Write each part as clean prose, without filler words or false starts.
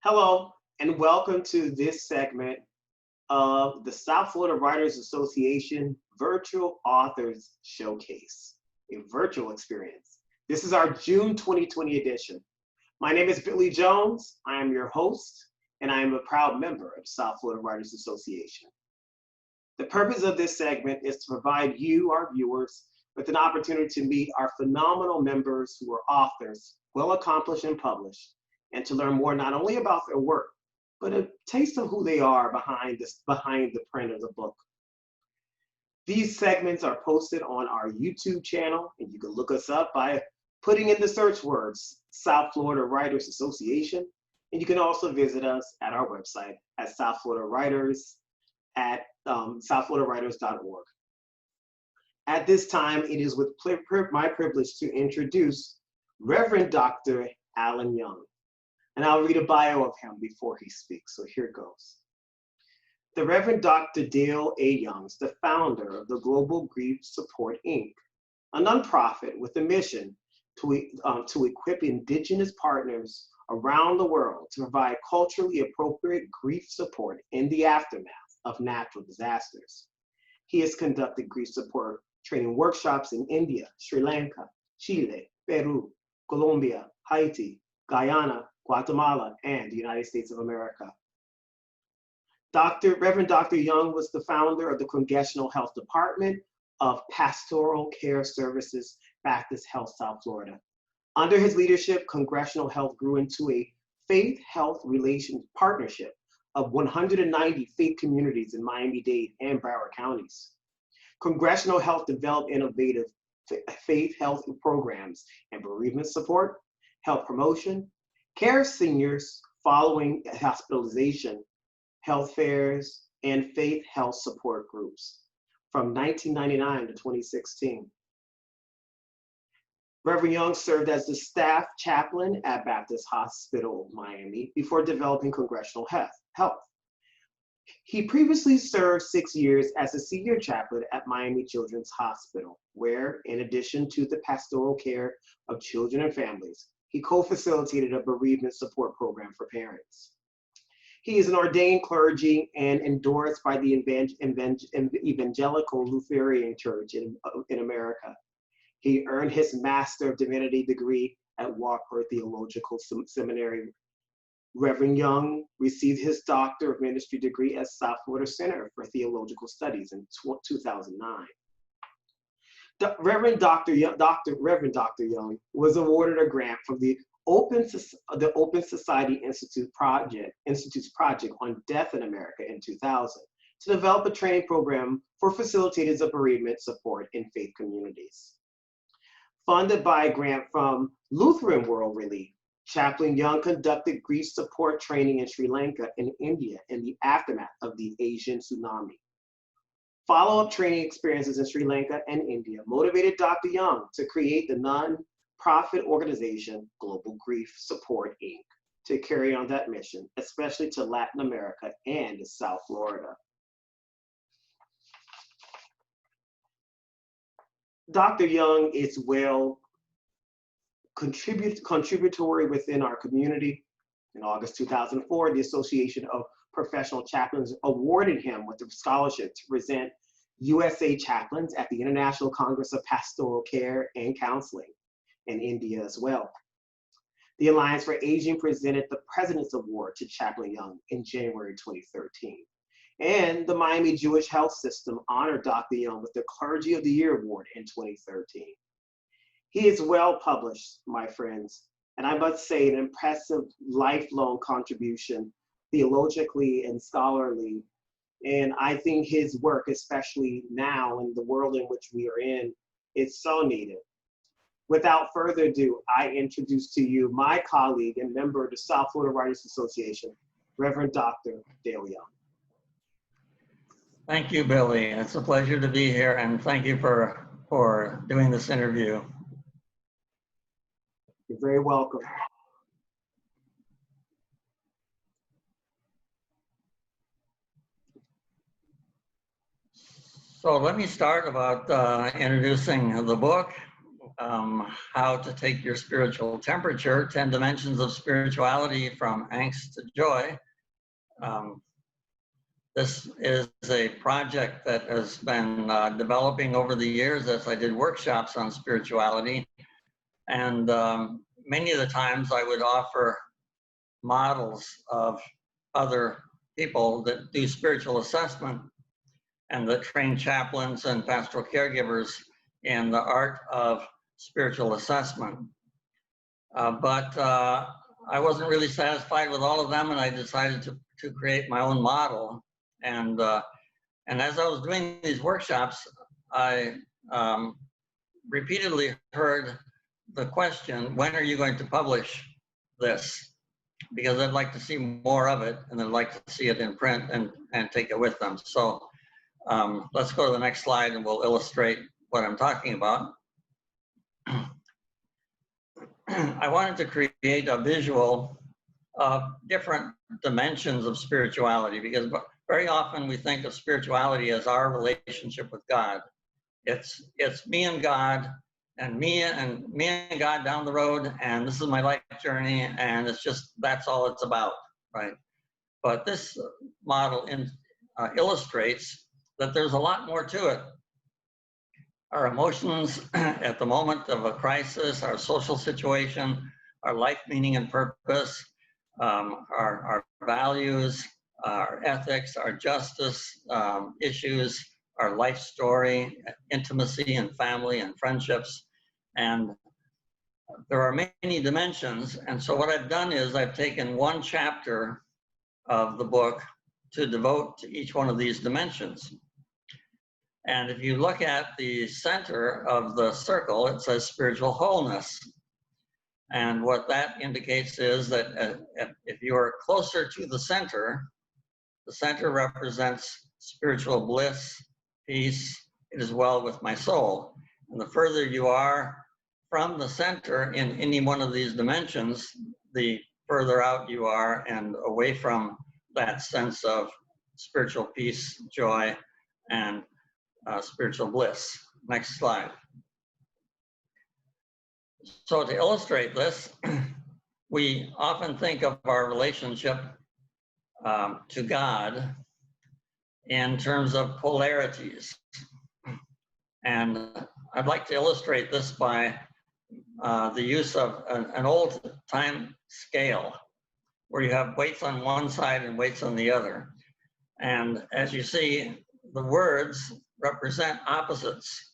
Hello, and welcome to this segment of the South Florida Writers Association Virtual Authors Showcase, a virtual experience. This is our June 2020 edition. My name is Billy Jones. I am your host, and I am a proud member of the South Florida Writers Association. The purpose of this segment is to provide you, our viewers, with an opportunity to meet our phenomenal members who are authors, well accomplished and published, and to learn more not only about their work, but a taste of who they are behind the print of the book. These segments are posted on our YouTube channel, and you can look us up by putting in the search words South Florida Writers Association, and you can also visit us at our website at South Florida Writers at southfloridawriters.org. At this time, it is with my privilege to introduce Reverend Dr. Alan Young. And I'll read a bio of him before he speaks, so here goes. The Reverend Dr. Dale A. Young is the founder of the Global Grief Support, Inc., a nonprofit with a mission to equip Indigenous partners around the world to provide culturally appropriate grief support in the aftermath of natural disasters. He has conducted grief support training workshops in India, Sri Lanka, Chile, Peru, Colombia, Haiti, Guyana, Guatemala, and the United States of America. Reverend Dr. Young was the founder of the Congressional Health Department of Pastoral Care Services, Baptist Health, South Florida. Under his leadership, Congressional Health grew into a faith-health relations partnership of 190 faith communities in Miami-Dade and Broward counties. Congressional Health developed innovative faith health programs and bereavement support, health promotion, care of seniors following hospitalization, health fairs, and faith health support groups from 1999 to 2016. Reverend Young served as the staff chaplain at Baptist Hospital, Miami, before developing Congressional Health. He previously served 6 years as a senior chaplain at Miami Children's Hospital, where, in addition to the pastoral care of children and families, he co-facilitated a bereavement support program for parents. He is an ordained clergy and endorsed by the Evangelical Lutheran Church in America. He earned his Master of Divinity degree at Walker Theological Seminary. Reverend Young received his Doctor of Ministry degree at South Florida Center for Theological Studies in 2009. Reverend Dr. Young was awarded a grant from the Open Society Institute's project on Death in America in 2000 to develop a training program for facilitators of bereavement support in faith communities. Funded by a grant from Lutheran World Relief, Chaplain Young conducted grief support training in Sri Lanka and India in the aftermath of the Asian tsunami. Follow-up training experiences in Sri Lanka and India motivated Dr. Young to create the non-profit organization Global Grief Support, Inc., to carry on that mission, especially to Latin America and South Florida. Dr. Young is well contributory within our community. In August 2004, the Association of Professional Chaplains awarded him with a scholarship to present USA chaplains at the International Congress of Pastoral Care and Counseling in India as well. The Alliance for Aging presented the President's Award to Chaplain Young in January 2013. And the Miami Jewish Health System honored Dr. Young with the Clergy of the Year Award in 2013. He is well published, my friends, and I must say an impressive lifelong contribution theologically and scholarly. And I think his work, especially now in the world in which we are in, is so needed. Without further ado, I introduce to you my colleague and member of the South Florida Writers Association, Reverend Dr. Dale Young. Thank you, Billy. It's a pleasure to be here, and thank you for doing this interview. You're very welcome. So let me start about introducing the book. how to take your spiritual temperature, 10 dimensions of spirituality from angst to joy. This is a project that has been developing over the years as I did workshops on spirituality. And many of the times I would offer models of other people that do spiritual assessment and that train chaplains and pastoral caregivers in the art of spiritual assessment. But I wasn't really satisfied with all of them, and I decided to create my own model. And as I was doing these workshops, I repeatedly heard the question, when are you going to publish this? Because I'd like to see more of it, and I'd like to see it in print and take it with them. So let's go to the next slide and we'll illustrate what I'm talking about. I wanted to create a visual of different dimensions of spirituality, because very often we think of spirituality as our relationship with God. It's me and God, and me and God down the road, and this is my life journey, and it's just, that's all it's about, right? But this model illustrates that there's a lot more to it. Our emotions at the moment of a crisis, our social situation, our life meaning and purpose, our values, our ethics, our justice issues, our life story, intimacy and family and friendships. And there are many dimensions. And so what I've done is I've taken one chapter of the book to devote to each one of these dimensions. And if you look at the center of the circle, it says spiritual wholeness. And what that indicates is that if you are closer to the center represents spiritual bliss, peace, it is well with my soul. And the further you are from the center in any one of these dimensions, the further out you are and away from that sense of spiritual peace, joy, and spiritual bliss. Next slide. So to illustrate this, we often think of our relationship to God in terms of polarities. And I'd like to illustrate this by the use of an old time scale where you have weights on one side and weights on the other. And as you see, the words represent opposites.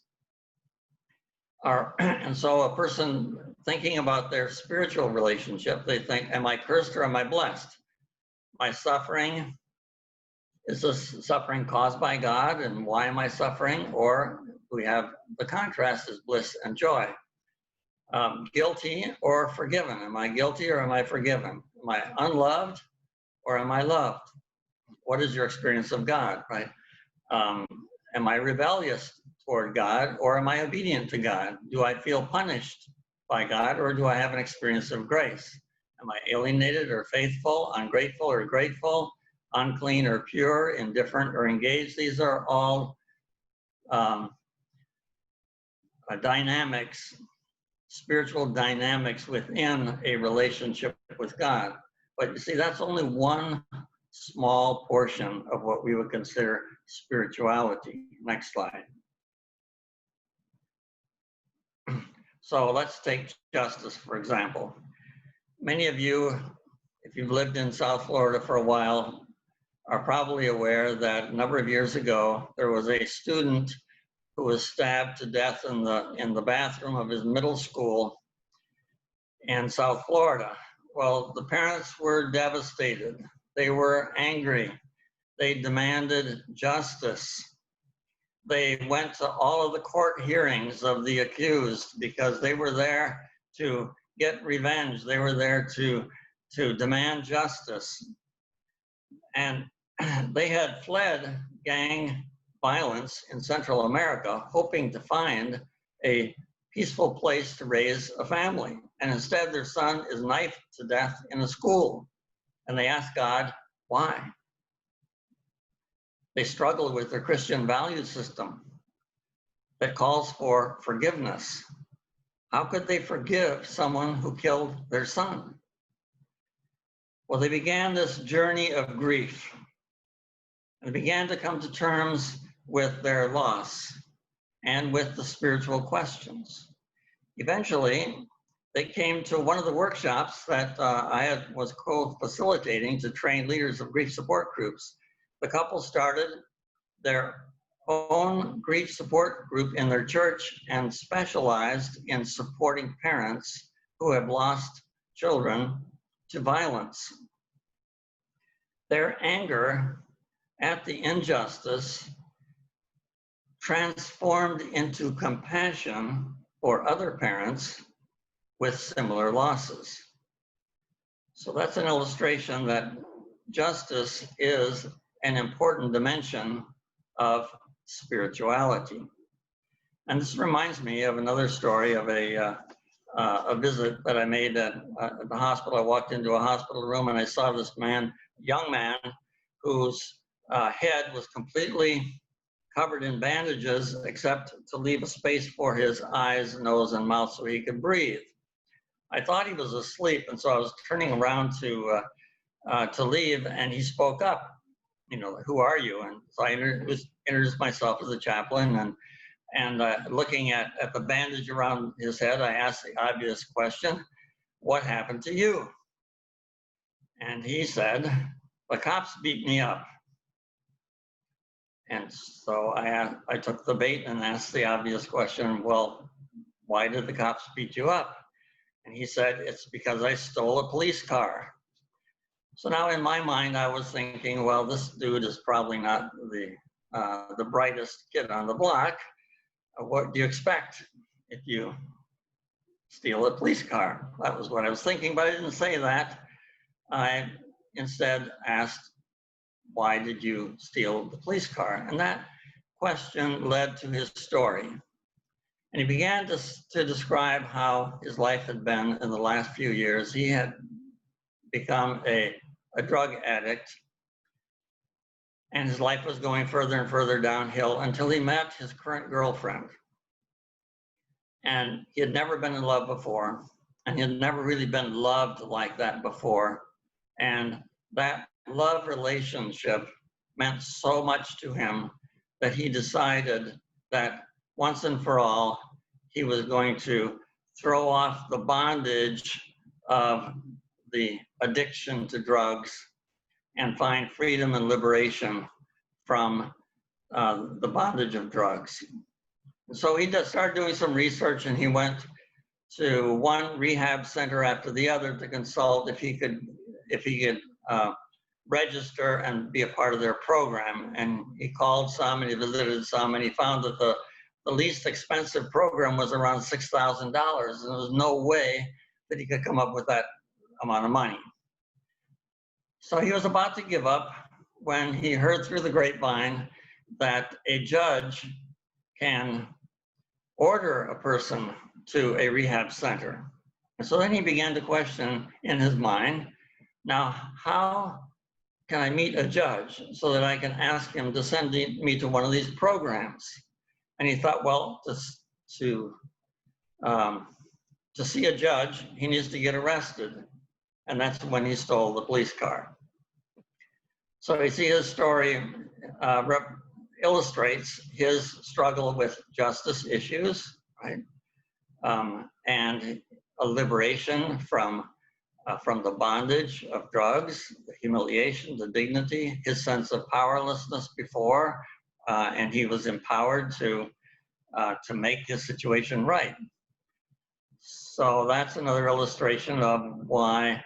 And so a person thinking about their spiritual relationship, they think, am I cursed or am I blessed? My suffering, is this suffering caused by God, and why am I suffering? Or we have the contrast is bliss and joy. Guilty or forgiven. Am I guilty or am I forgiven? Am I unloved or am I loved? What is your experience of God, right? Am I rebellious toward God or am I obedient to God? Do I feel punished by God or do I have an experience of grace? Am I alienated or faithful, ungrateful or grateful, unclean or pure, indifferent or engaged? These are all dynamics, spiritual dynamics within a relationship with God. But you see, that's only one small portion of what we would consider spirituality. Next slide. So let's take justice, for example. Many of you, if you've lived in South Florida for a while, are probably aware that a number of years ago, there was a student who was stabbed to death in the bathroom of his middle school in South Florida. Well, the parents were devastated. They were angry. They demanded justice. They went to all of the court hearings of the accused because they were there to get revenge. They were there to demand justice. And they had fled gang violence in Central America, hoping to find a peaceful place to raise a family. And instead, their son is knifed to death in a school. And they ask God, why? They struggle with their Christian value system that calls for forgiveness. How could they forgive someone who killed their son? Well, they began this journey of grief and began to come to terms with their loss and with the spiritual questions. Eventually, they came to one of the workshops that was co-facilitating to train leaders of grief support groups. The couple started their own grief support group in their church and specialized in supporting parents who have lost children to violence. Their anger at the injustice transformed into compassion for other parents with similar losses. So that's an illustration that justice is an important dimension of spirituality. And this reminds me of another story of a visit that I made at the hospital. I walked into a hospital room and I saw this man, young man, whose head was completely covered in bandages except to leave a space for his eyes, nose, and mouth so he could breathe. I thought he was asleep, and so I was turning around to leave, and he spoke up. You know, who are you? And so I introduced myself as a chaplain, and looking at the bandage around his head, I asked the obvious question, "What happened to you?" And he said, "The cops beat me up." And so I took the bait and asked the obvious question, "Well, why did the cops beat you up?" And he said, "It's because I stole a police car." So now in my mind, I was thinking, well, this dude is probably not the brightest kid on the block. What do you expect if you steal a police car? That was what I was thinking, but I didn't say that. I instead asked, why did you steal the police car? And that question led to his story. And he began to describe how his life had been in the last few years. He had become a drug addict, and his life was going further and further downhill until he met his current girlfriend. And he had never been in love before, and he had never really been loved like that before. And that love relationship meant so much to him that he decided that once and for all, he was going to throw off the bondage of the addiction to drugs and find freedom and liberation from the bondage of drugs. So he started doing some research, and he went to one rehab center after the other to consult if he could register and be a part of their program. And he called some and he visited some, and he found that the least expensive program was around $6,000, and there was no way that he could come up with that amount of money. So he was about to give up when he heard through the grapevine that a judge can order a person to a rehab center. And so then he began to question in his mind, now how can I meet a judge so that I can ask him to send me to one of these programs? And he thought, well, to see a judge, he needs to get arrested. And that's when he stole the police car. So you see his story illustrates his struggle with justice issues, right? And a liberation from the bondage of drugs, the humiliation, the dignity, his sense of powerlessness before, and he was empowered to make his situation right. So that's another illustration of why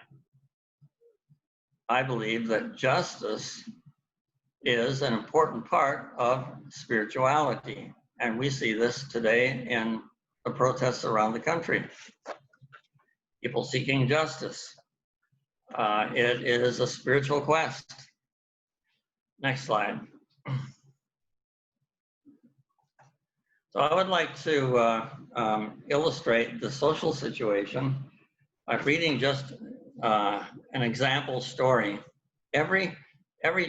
I believe that justice is an important part of spirituality. And we see this today in the protests around the country. People seeking justice. It is a spiritual quest. Next slide. So I would like to illustrate the social situation by reading just an example story. Every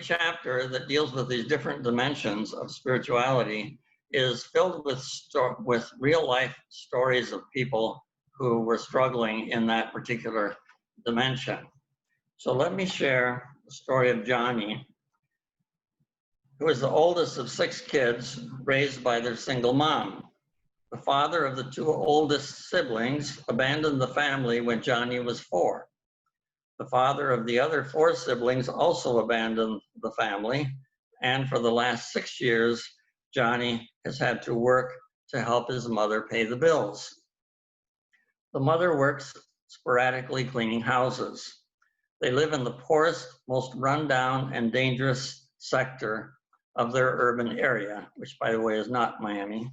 chapter that deals with these different dimensions of spirituality is filled with real life stories of people who were struggling in that particular dimension. So let me share the story of Johnny, who is the oldest of 6 kids raised by their single mom. The father of the 2 oldest siblings abandoned the family when Johnny was 4. The father of the other 4 siblings also abandoned the family, and for the last 6 years, Johnny has had to work to help his mother pay the bills. The mother works sporadically cleaning houses. They live in the poorest, most rundown and dangerous sector of their urban area, which, by the way, is not Miami.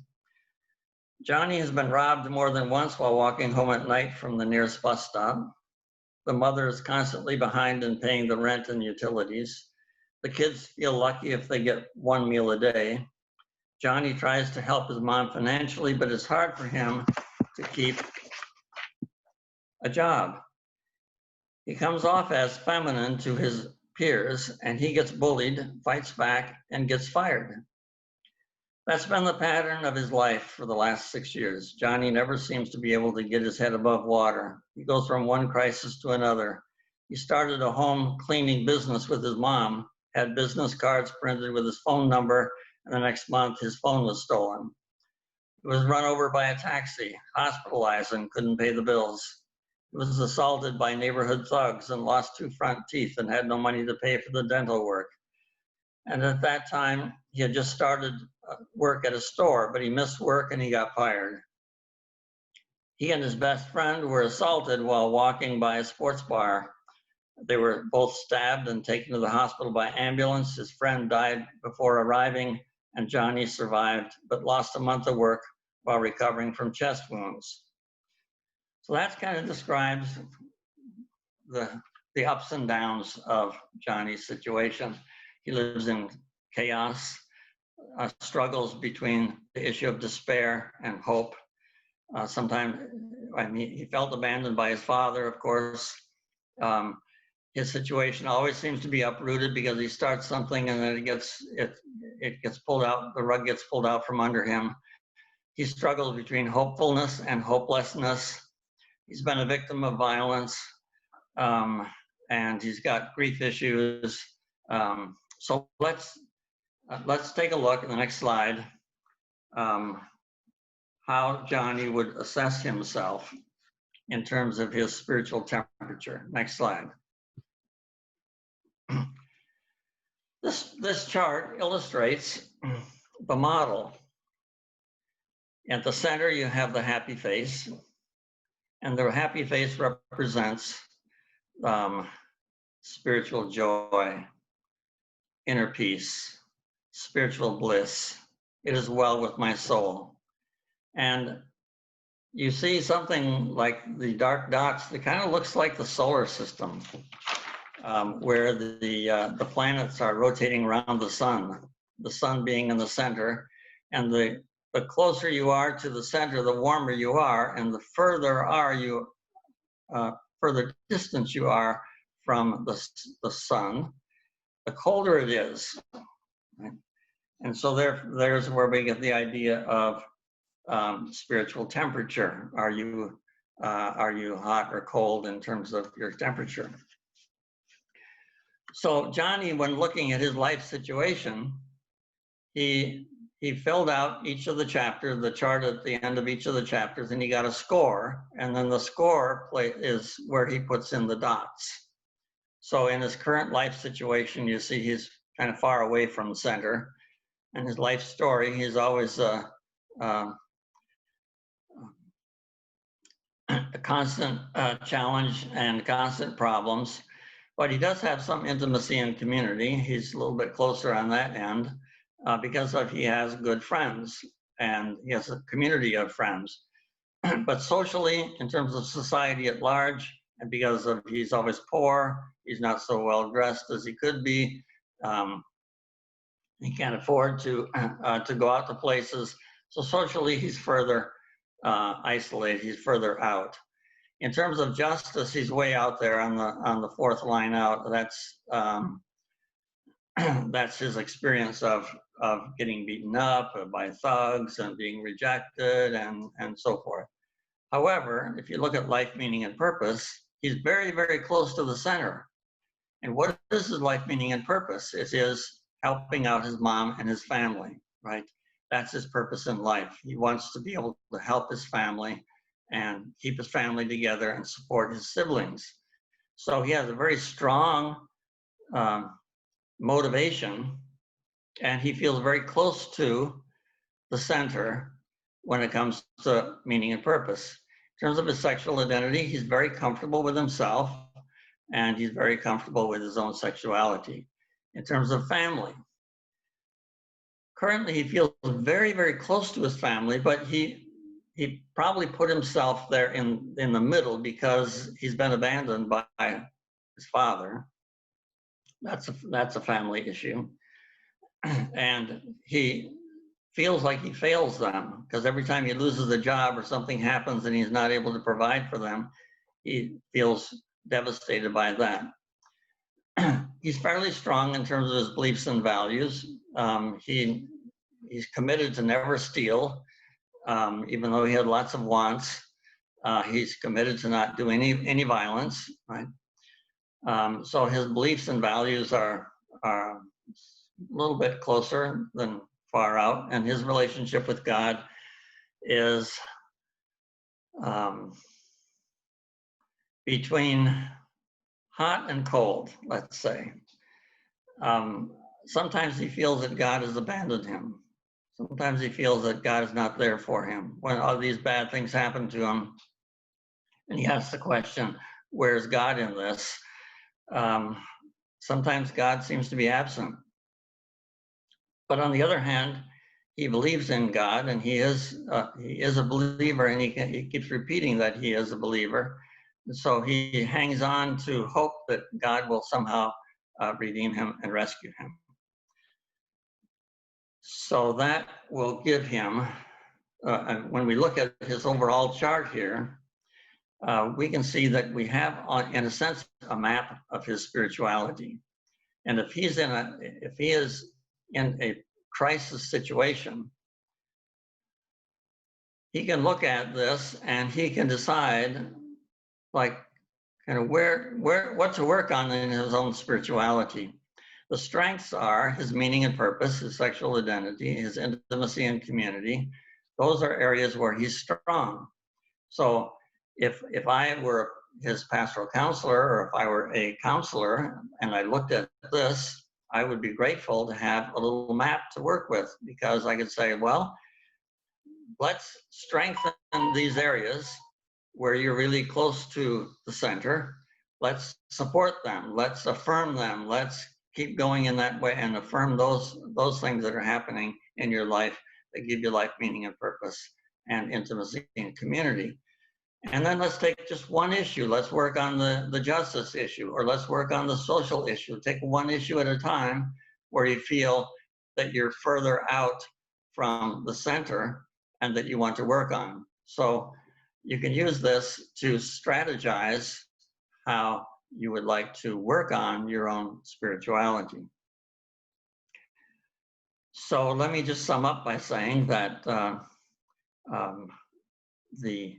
Johnny has been robbed more than once while walking home at night from the nearest bus stop. The mother is constantly behind in paying the rent and utilities. The kids feel lucky if they get 1 meal a day. Johnny tries to help his mom financially, but it's hard for him to keep a job. He comes off as feminine to his peers, and he gets bullied, fights back, and gets fired. That's been the pattern of his life for the last 6 years. Johnny never seems to be able to get his head above water. He goes from one crisis to another. He started a home cleaning business with his mom, had business cards printed with his phone number, and the next month his phone was stolen. He was run over by a taxi, hospitalized, and couldn't pay the bills. He was assaulted by neighborhood thugs and lost 2 front teeth and had no money to pay for the dental work. And at that time, he had just started work at a store, but he missed work and he got fired. He and his best friend were assaulted while walking by a sports bar. They were both stabbed and taken to the hospital by ambulance. His friend died before arriving, and Johnny survived, but lost a month of work while recovering from chest wounds. So that kind of describes the ups and downs of Johnny's situation. He lives in chaos, struggles between the issue of despair and hope. Sometimes, he felt abandoned by his father, of course. His situation always seems to be uprooted because he starts something and then it gets pulled out, the rug gets pulled out from under him. He struggles between hopefulness and hopelessness. He's been a victim of violence, and he's got grief issues. So let's take a look at the next slide, how Johnny would assess himself in terms of his spiritual temperature. Next slide. This chart illustrates the model. At the center, you have the happy face, and the happy face represents spiritual joy, inner peace, spiritual bliss. It is well with my soul. And you see something like the dark dots that kind of looks like the solar system, where the planets are rotating around the sun being in the center. And the closer you are to the center, the warmer you are, and the further distance you are from the sun, the colder it is. Right? And so there's where we get the idea of spiritual temperature. Are you hot or cold in terms of your temperature? So Johnny, when looking at his life situation, he filled out each of the chapters, the chart at the end of each of the chapters, and he got a score. And then the score is where he puts in the dots. So in his current life situation, you see he's kind of far away from the center. And his life story, he's always a constant challenge and constant problems. But he does have some intimacy and community. He's a little bit closer on that end because he has good friends and he has a community of friends. But socially, in terms of society at large, and because he's always poor, he's not so well dressed as he could be. He can't afford to go out to places. So socially, he's further isolated. He's further out. In terms of justice, he's way out there on the fourth line out. That's his experience of getting beaten up by thugs and being rejected and so forth. However, if you look at life, meaning, and purpose, he's very, very close to the center. And what is his life, meaning, and purpose? It is helping out his mom and his family, right? That's his purpose in life. He wants to be able to help his family and keep his family together and support his siblings. So he has a very strong motivation, and he feels very close to the center when it comes to meaning and purpose. In terms of his sexual identity, he's very comfortable with himself, and he's very comfortable with his own sexuality. In terms of family, currently he feels very, very close to his family, but he probably put himself there in the middle because he's been abandoned by his father. That's a family issue. And he feels like he fails them because every time he loses a job or something happens and he's not able to provide for them, he feels devastated by that. He's fairly strong in terms of his beliefs and values. He's committed to never steal, even though he had lots of wants. He's committed to not do any violence, right? So his beliefs and values are a little bit closer than far out, and his relationship with God is between hot and cold, let's say. Sometimes he feels that God has abandoned him. Sometimes he feels that God is not there for him. When all these bad things happen to him, and he asks the question, where's God in this? Sometimes God seems to be absent. But on the other hand, he believes in God, and he is a believer, and he keeps repeating that he is a believer. And so he hangs on to hope that God will somehow redeem him and rescue him. So that will give him, when we look at his overall chart here, we can see that we have, in a sense, a map of his spirituality. And if he is in a crisis situation, he can look at this and he can decide, like, kind of what to work on in his own spirituality. The strengths are his meaning and purpose, his sexual identity, his intimacy and community. Those are areas where he's strong. So if I were his pastoral counselor, or if I were a counselor and I looked at this, I would be grateful to have a little map to work with, because I could say, well, let's strengthen these areas where you're really close to the center. Let's support them. Let's affirm them. Let's keep going in that way and affirm those things that are happening in your life that give you life, meaning, and purpose, and intimacy and community. And then let's take just one issue. Let's work on the justice issue, or let's work on the social issue. Take one issue at a time where you feel that you're further out from the center and that you want to work on. So you can use this to strategize how you would like to work on your own spirituality. So let me just sum up by saying that the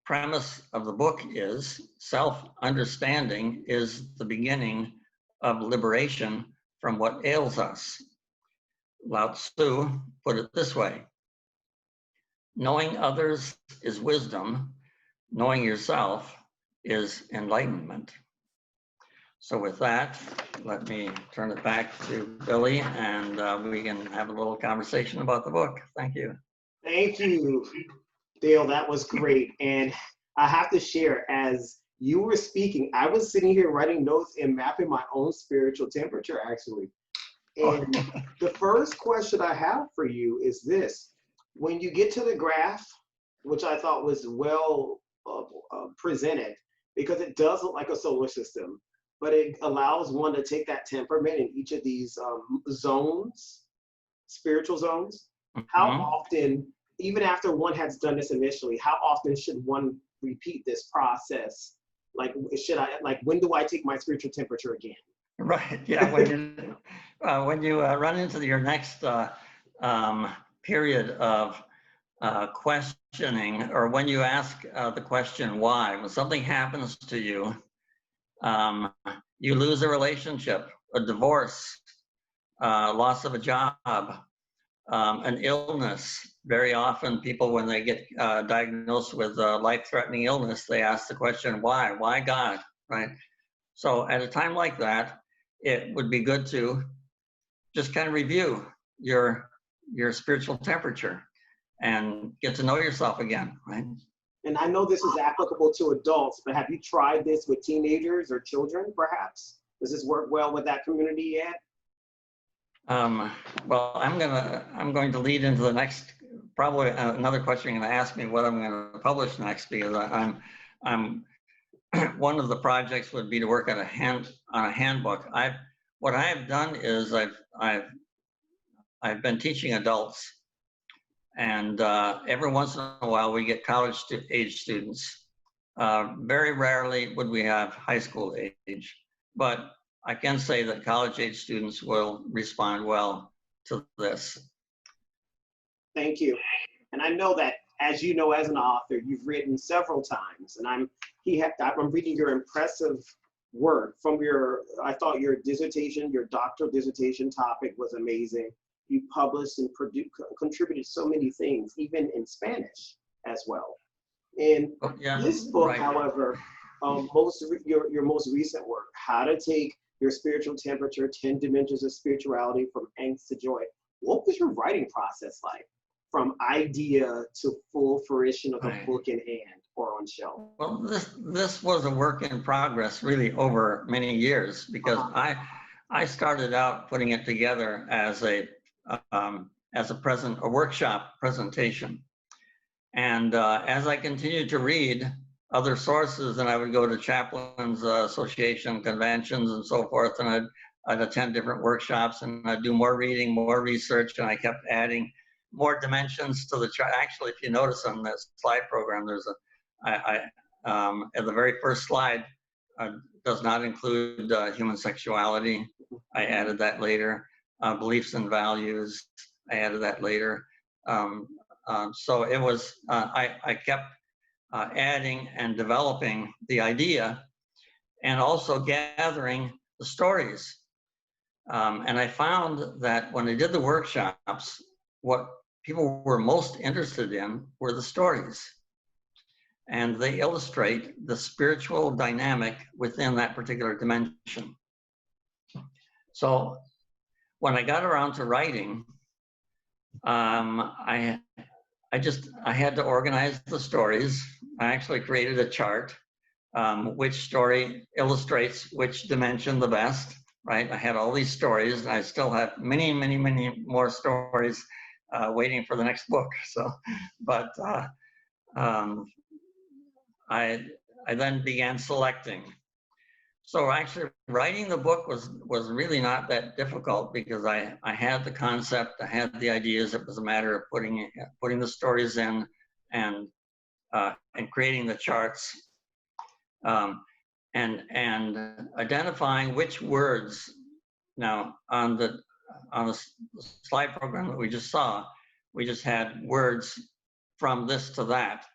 premise of the book is self-understanding is the beginning of liberation from what ails us. Lao Tzu put it this way: knowing others is wisdom, knowing yourself is enlightenment. So with that, let me turn it back to Billy, and we can have a little conversation about the book. Thank you. Thank you, Dale. That was great. And I have to share, as you were speaking, I was sitting here writing notes and mapping my own spiritual temperature, actually. And the first question I have for you is this: when you get to the graph, which I thought was well presented, because it does look like a solar system, but it allows one to take that temperament in each of these zones, spiritual zones. How often, even after one has done this initially, how often should one repeat this process? Like, when do I take my spiritual temperature again? Right. Yeah. When you run into your next period of questions questioning, or when you ask the question why, when something happens to you, you lose a relationship, a divorce, loss of a job, an illness. Very often people, when they get diagnosed with a life-threatening illness, they ask the question, why? Why God, right? So at a time like that, it would be good to just kind of review your spiritual temperature and get to know yourself again, right? And I know this is applicable to adults, but have you tried this with teenagers or children, perhaps? Does this work well with that community yet? Well, I'm going to lead into the next, probably another question you're going to ask me what I'm going to publish next, because I'm one of the projects would be to work on a handbook. What I have done is I've been teaching adults, and every once in a while we get college age students. Very rarely would we have high school age, but I can say that college age students will respond well to this. Thank you. And I know that, as you know, as an author, you've written several times, and I'm reading your impressive work from I thought your dissertation, your doctoral dissertation topic was amazing. You published and contributed so many things, even in Spanish as well. In this book, right. However, your most recent work, How to Take Your Spiritual Temperature, 10 Dimensions of Spirituality from Angst to Joy. What was your writing process like, from idea to full fruition of the book in hand or on shelf? Well, this was a work in progress really over many years, because I started out putting it together as a workshop presentation. And as I continued to read other sources, and I would go to chaplains association conventions and so forth, and I'd attend different workshops, and I'd do more reading, more research, and I kept adding more dimensions to the chart. Actually, if you notice on this slide program, there's at the very first slide does not include human sexuality. I added that later. Beliefs and values, I added that later. So it was, I kept adding and developing the idea, and also gathering the stories. And I found that when I did the workshops, what people were most interested in were the stories. And they illustrate the spiritual dynamic within that particular dimension. So when I got around to writing, I had to organize the stories. I actually created a chart, which story illustrates which dimension the best, right? I had all these stories, and I still have many, many, many more stories waiting for the next book. So, but I then began selecting. So actually writing the book was really not that difficult, because I had the concept, I had the ideas. It was a matter of putting the stories in and creating the charts, and identifying which words. Now on the slide program that we just saw, we just had words from this to that.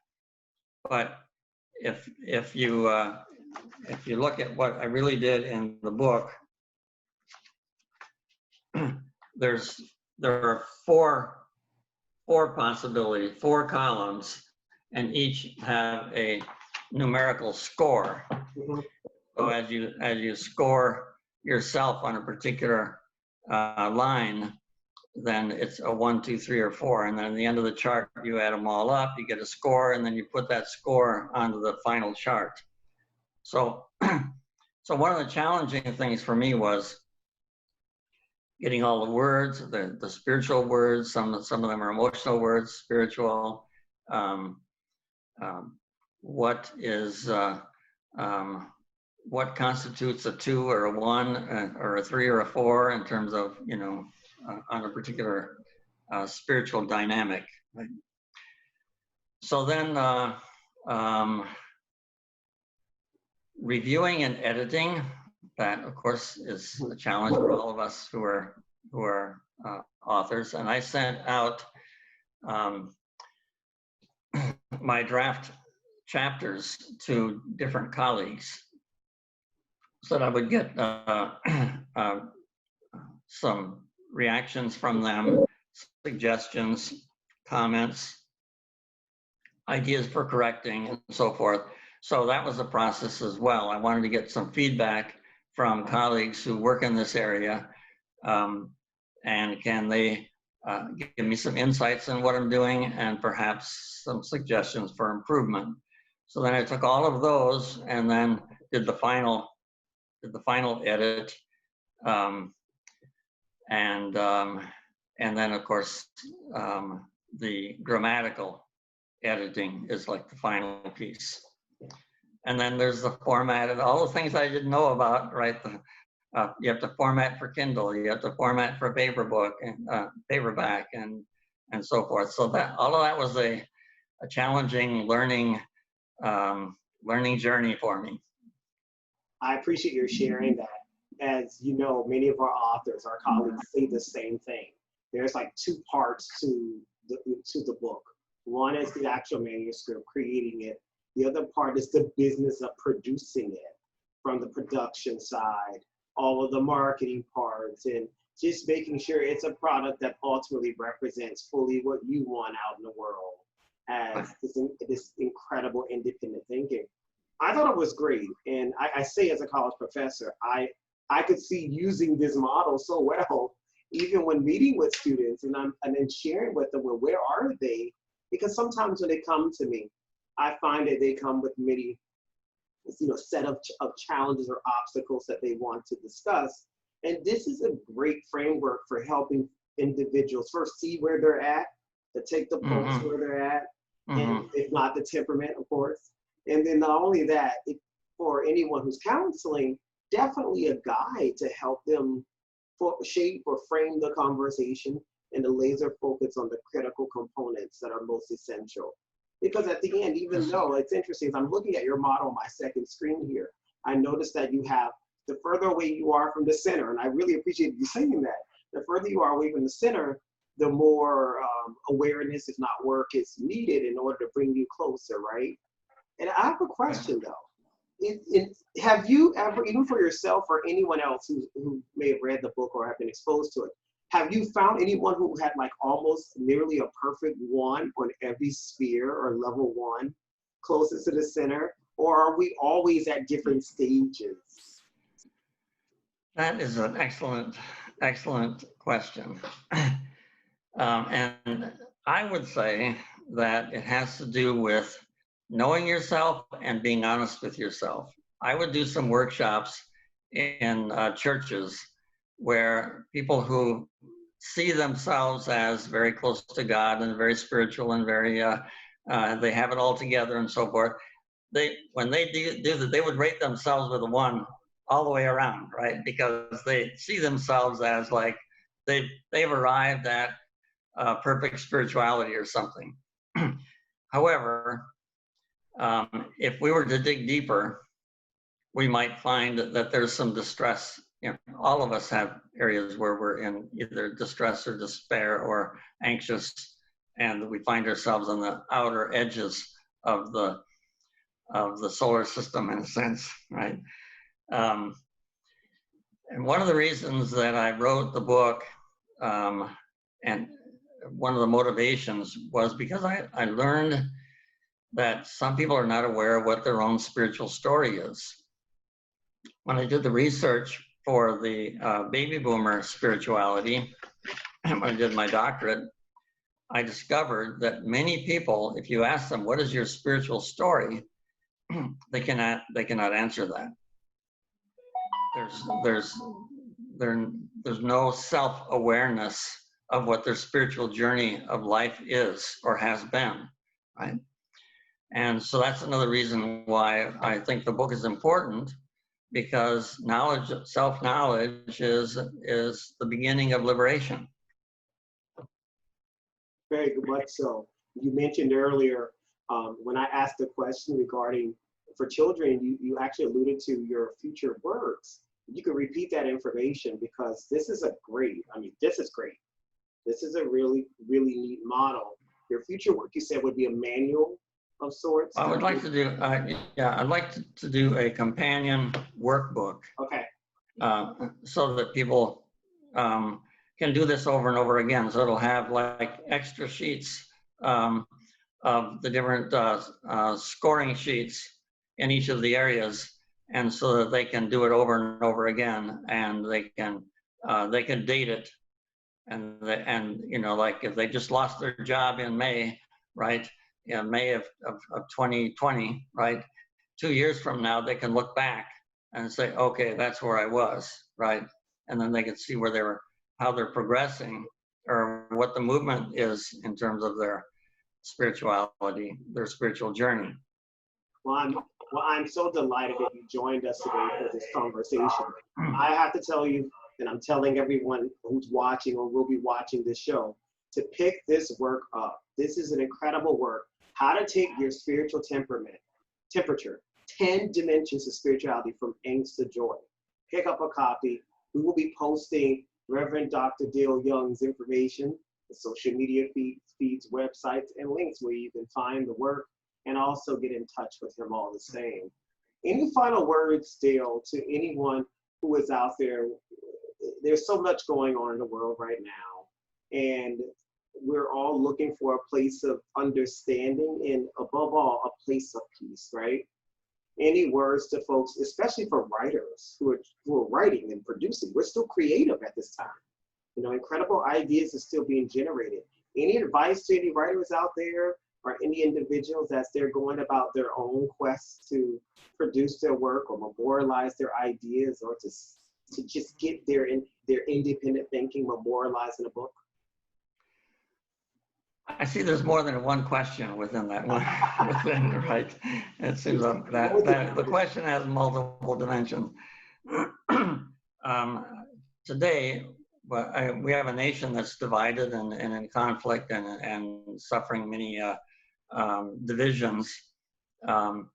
But if you look at what I really did in the book, there are four possibilities, 4 columns, and each have a numerical score. So as you score yourself on a particular line, then it's a 1, 2, 3, or 4, and then at the end of the chart, you add them all up, you get a score, and then you put that score onto the final chart. So, one of the challenging things for me was getting all the words, the spiritual words. Some of them are emotional words, spiritual. What constitutes a 2 or a 1 or a 3 or a 4 in terms of, on a particular spiritual dynamic. Right? So then reviewing and editing, that of course is a challenge for all of us who are authors. And I sent out my draft chapters to different colleagues so that I would get some reactions from them, suggestions, comments, ideas for correcting, and so forth. So that was a process as well. I wanted to get some feedback from colleagues who work in this area, and can they give me some insights on what I'm doing and perhaps some suggestions for improvement. So then I took all of those and then did the final edit, and then of course the grammatical editing is like the final piece. And then there's the format and all the things I didn't know about, right? You have to format for Kindle, you have to format for paper book and paperback and so forth. So that all of that was a challenging learning journey for me. I appreciate your sharing that. As you know, many of our authors, our colleagues, say the same thing. There's like two parts to the book. One is the actual manuscript, creating it. The other part is the business of producing it, from the production side, all of the marketing parts, and just making sure it's a product that ultimately represents fully what you want out in the world as this incredible independent thinking. I thought it was great. And I say as a college professor, I could see using this model so well, even when meeting with students and then sharing with them, well, where are they? Because sometimes when they come to me, I find that they come with many, set of challenges or obstacles that they want to discuss. And this is a great framework for helping individuals first see where they're at, to take the pulse where they're at, and if not the temperament, of course. And then not only that, for anyone who's counseling, definitely a guide to help them shape or frame the conversation and to laser focus on the critical components that are most essential. Because at the end, even though it's interesting, as I'm looking at your model on my second screen here, I noticed that you have the further away you are from the center, and I really appreciate you saying that. The further you are away from the center, the more awareness, if not work, is needed in order to bring you closer, right? And I have a question though. Have you ever, even for yourself or anyone else who may have read the book or have been exposed to it, have you found anyone who had like almost nearly a perfect one on every sphere or level one closest to the center? Or are we always at different stages? That is an excellent question. And I would say that it has to do with knowing yourself and being honest with yourself. I would do some workshops in churches where people who see themselves as very close to God and very spiritual and very, they have it all together and so forth. When they do that, they would rate themselves with a 1 all the way around, right? Because they see themselves as like they've arrived at perfect spirituality or something. However, if we were to dig deeper, we might find that there's some distress. All of us have areas where we're in either distress or despair or anxious, and we find ourselves on the outer edges of the solar system in a sense, right? And one of the reasons that I wrote the book, and one of the motivations was because I learned that some people are not aware of what their own spiritual story is. When I did the research for the baby boomer spirituality, when I did my doctorate, I discovered that many people, if you ask them, what is your spiritual story? They cannot answer that. There's no self-awareness of what their spiritual journey of life is or has been, right? And so that's another reason why I think the book is important, because knowledge, self-knowledge is the beginning of liberation. Very much so. You mentioned earlier, when I asked the question regarding for children, you actually alluded to your future works. You can repeat that information, because this is great. This is great. This is a really, really neat model. Your future work, you said, would be a manual of sorts? I would like to do, yeah, I'd like to do a companion workbook. Okay. So that people can do this over and over again. So it'll have like extra sheets of the different scoring sheets in each of the areas, and so that they can do it over and over again, and they can date it, and you know, like if they just lost their job in May, right? In May of 2020, right? 2 years from now, they can look back and say, okay, that's where I was, right? And then they can see where how they're progressing, or what the movement is in terms of their spirituality, their spiritual journey. Well, I'm so delighted that you joined us today for this conversation. I have to tell you, and I'm telling everyone who's watching or will be watching this show, to pick this work up. This is an incredible work. How to take your spiritual temperature, 10 dimensions of spirituality from angst to joy. Pick up a copy. We will be posting Reverend Dr. Dale Young's information, the social media feeds, websites, and links where you can find the work and also get in touch with him all the same. Any final words, Dale, to anyone who is out there? There's so much going on in the world right now, and we're all looking for a place of understanding and, above all, a place of peace, right? Any words to folks, especially for writers who are writing and producing? We're still creative at this time. You know, incredible ideas are still being generated. Any advice to any writers out there, or any individuals as they're going about their own quest to produce their work or memorialize their ideas, or to just get their independent thinking memorialized in a book? I see there's more than one question within that one, right? It seems like that the question has multiple dimensions. Today, we have a nation that's divided and in conflict and suffering many divisions. And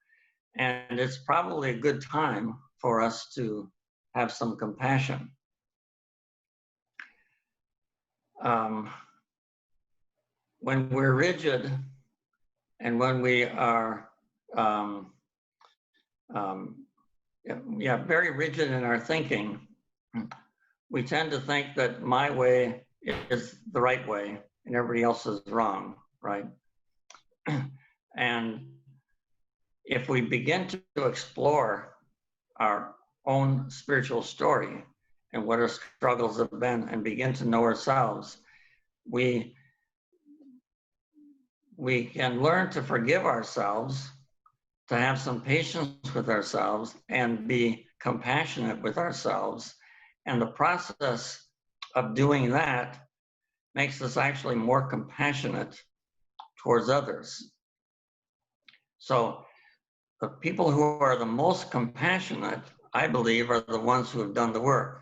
it's probably a good time for us to have some compassion. When we're rigid and when we are very rigid in our thinking, we tend to think that my way is the right way and everybody else is wrong, right? And if we begin to explore our own spiritual story and what our struggles have been and begin to know ourselves, we can learn to forgive ourselves, to have some patience with ourselves, and be compassionate with ourselves. And the process of doing that makes us actually more compassionate towards others. So the people who are the most compassionate, I believe, are the ones who have done the work,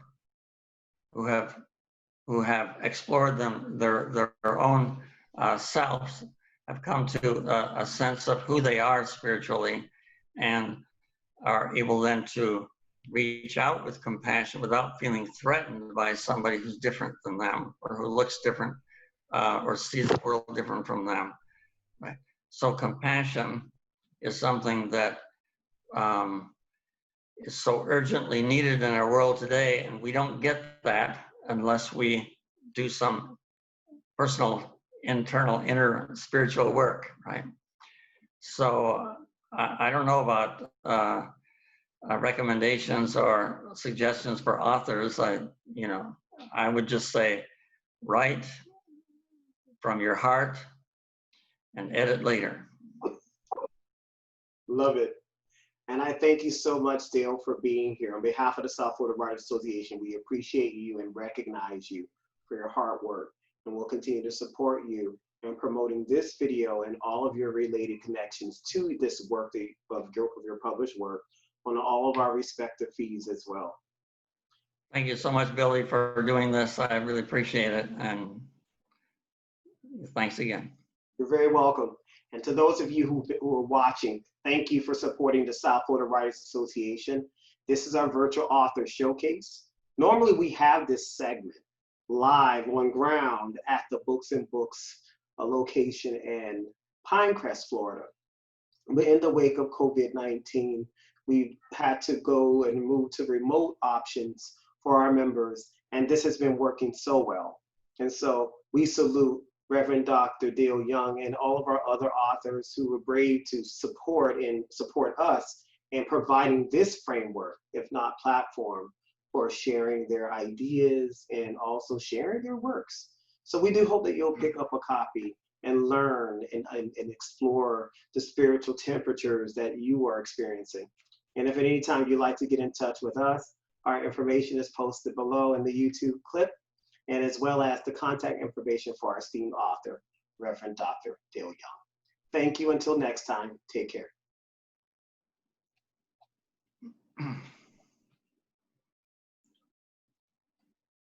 who have explored their own selves, have come to a sense of who they are spiritually, and are able then to reach out with compassion without feeling threatened by somebody who's different than them, or who looks different, or sees the world different from them. Right? So compassion is something that is so urgently needed in our world today, and we don't get that unless we do some personal, internal, inner spiritual work, right? So I don't know about recommendations or suggestions for authors. I would just say, write from your heart and edit later. Love it. And I thank you so much, Dale, for being here. On behalf of the South Florida Writers Association, we appreciate you and recognize you for your hard work. And we'll continue to support you in promoting this video and all of your related connections to this work of your published work on all of our respective feeds as well. Thank you so much, Billy, for doing this. I really appreciate it. And thanks again. You're very welcome. And to those of you who are watching, thank you for supporting the South Florida Writers Association. This is our virtual author showcase. Normally we have this segment live on ground at the Books and Books a location in Pinecrest, Florida. But in the wake of COVID-19, we've had to go and move to remote options for our members, and this has been working so well. And so we salute Reverend Dr. Dale Young and all of our other authors who were brave to support us in providing this framework, if not platform, for sharing their ideas and also sharing their works. So we do hope that you'll pick up a copy and learn and explore the spiritual temperatures that you are experiencing. And if at any time you'd like to get in touch with us, our information is posted below in the YouTube clip, and as well as the contact information for our esteemed author, Reverend Dr. Dale Young. Thank you. Until next time, take care.